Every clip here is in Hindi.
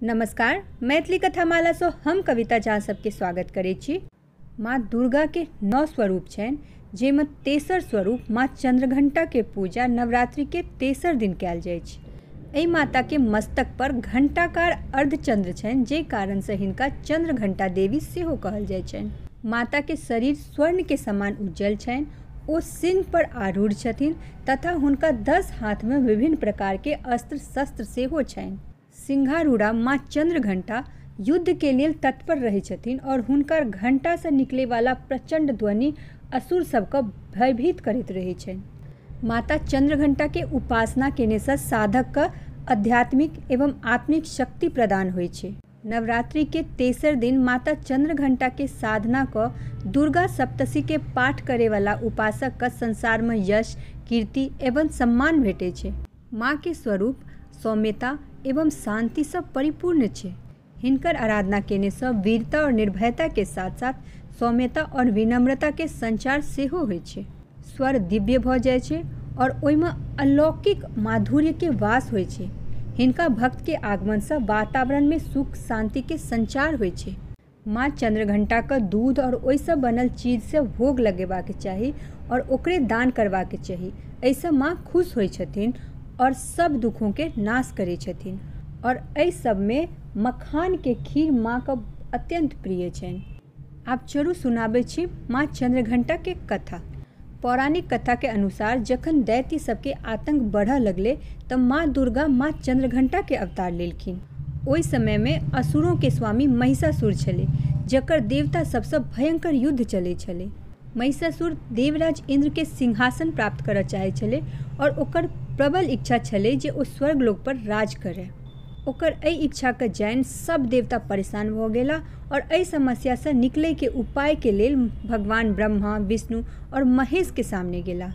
नमस्कार, मैथिली कथामाला सँ हम कविता झा सबके स्वागत करै छी। माँ दुर्गा के 9 स्वरूप छनि, जेमे तेसर स्वरूप माँ चंद्रघंटा के पूजा नवरात्रि के तेसर दिन कयल जाइ छै। एहि माता के मस्तक पर घंटाकार अर्धचंद्र छनि, जे कारण से हिनका चंद्रघंटा देवी सेहो कहल जाइ छनि। माता के शरीर स्वर्ण के समान उज्जवल छनि। ओ सिंह पर आरूढ़ छथिन तथा हुनका 10 हाथ में विभिन्न प्रकार के अस्त्र शस्त्र सेहो छनि। सिंहारूढ़ा माँ चंद्रघंटा युद्ध के लेल तत्पर रहै छथिन और हुनकर घंटा से निकले वाला प्रचंड ध्वनि असुर सबके भयभीत करैत रहै छनि। माता चंद्रघंटा के उपासना केने से साधक के आध्यात्मिक एवं आत्मिक शक्ति प्रदान होइ छै। नवरात्रि के तेसर दिन माता चंद्रघंटा के साधना क दुर्गा सप्तशती के पाठ करे वाला उपासक का संसार में यश, कीर्ति एवं सम्मान भेटे छै। माँ के स्वरूप सौम्यता एवं शांति से परिपूर्ण छै। हिनकर आराधना केने से वीरता और निर्भयता के साथ साथ सौम्यता और विनम्रता के संचार सेहो होइ छै। स्वर दिव्य भ जाय छै और ओइमे अलौकिक माधुर्य के वास होइ छै। हिनका भक्त के आगमन से वातावरण में सुख शांति के संचार होइ छै। माँ चंद्रघंटा का दूध और ओइ से बनल चीज से भोग लगेबाक चाही और ओकरे दान करबाक चाही। ऐसे माँ खुश होइ छथिन और सब दुखों के नाश करे छथिन। और एहि सब में मखान के खीर माँ का अत्यंत प्रिय छनि। आब चलू सुनाबै छी माँ चंद्रघंटा के कथा। पौराणिक कथा के अनुसार जखन दैत्य सबके आतंक बढ़ऽ लगले तब माँ दुर्गा माँ चंद्रघंटा के अवतार लेलखिन। ओहि समय में असुरों के स्वामी महिषासुर छले, जकर देवता सबसे भयंकर युद्ध चले छले। महिषासुर देवराज इंद्र के सिंहासन प्राप्त करऽ चाहे छले और ओकर प्रबल इच्छा छले जे ओ स्वर्गलोक पर राज करे। ओकर एहि इच्छा के जानि सब देवता परेशान भ गेला और एहि समस्या से निकले के उपाय के लेल भगवान ब्रह्मा, विष्णु और महेश के सामने गेला।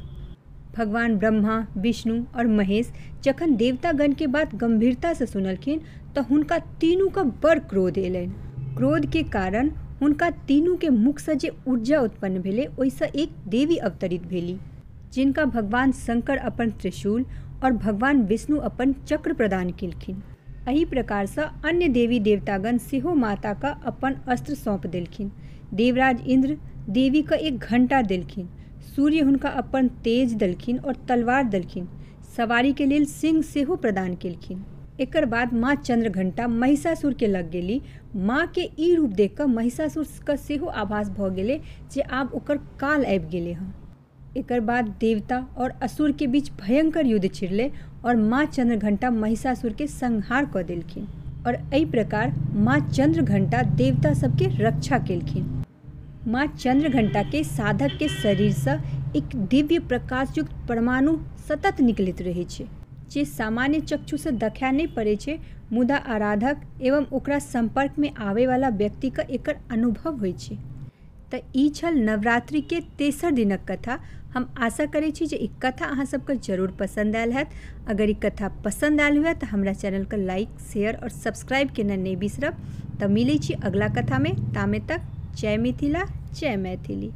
भगवान ब्रह्मा, विष्णु और महेश जखन देवतागण के बात गंभीरता से सुनलखिन तो हुनका तीनू का बड़ क्रोध एलनि। क्रोध के कारण हुनका तीनू के मुख से जे ऊर्जा उत्पन्न भेले ओइसे एक देवी अवतरित भेली, जिनका भगवान शंकर अपन त्रिशूल और भगवान विष्णु अपन चक्र प्रदान केलखिन। एही प्रकार से अन्य देवी देवतागण सेहो माता का अपन अस्त्र सौंप देलखिन। देवराज इंद्र देवी का एक घंटा देलखिन, सूर्य हुनका अपन तेज देलखिन और तलवार देलखिन, सवारी के लेल सिंह सेहो प्रदान केलखिन। एकर बाद माँ चंद्रघंटा महिषासुर के लग गेली। माँ के ई रूप देख कर महिषासुर का सेहो आभास भ गेले जे आब ओकर काल आबि गेले हँ। एकर बाद देवता और असुर के बीच भयंकर युद्ध छिड़ले और माँ चंद्रघंटा महिषासुर के संहार क देलखिन और एहि प्रकार माँ चंद्रघंटा देवता सबके रक्षा केलखिन। माँ चंद्रघंटा के साधक के शरीर से एक दिव्य प्रकाशयुक्त परमाणु सतत निकलैत रहै छै, जे सामान्य चक्षु से देखाय नहीं पड़े छै, मुदा आराधक एवं ओकरा संपर्क में आवे वाला व्यक्ति का एकर अनुभव होइ छै। तऽ ई छल नवरात्रि के तेसर दिनक कथा। हम आशा करै छी जे ई कथा अहाँ सबके जरूर पसंद आयल हैत। अगर ई कथा पसंद आयल हुए तो हमरा चैनल के लाइक, शेयर और सब्सक्राइब केना नहीं बिसरब। तऽ मिलै छी अगला कथा में। तामे तक जय मिथिला, जय मैथिली।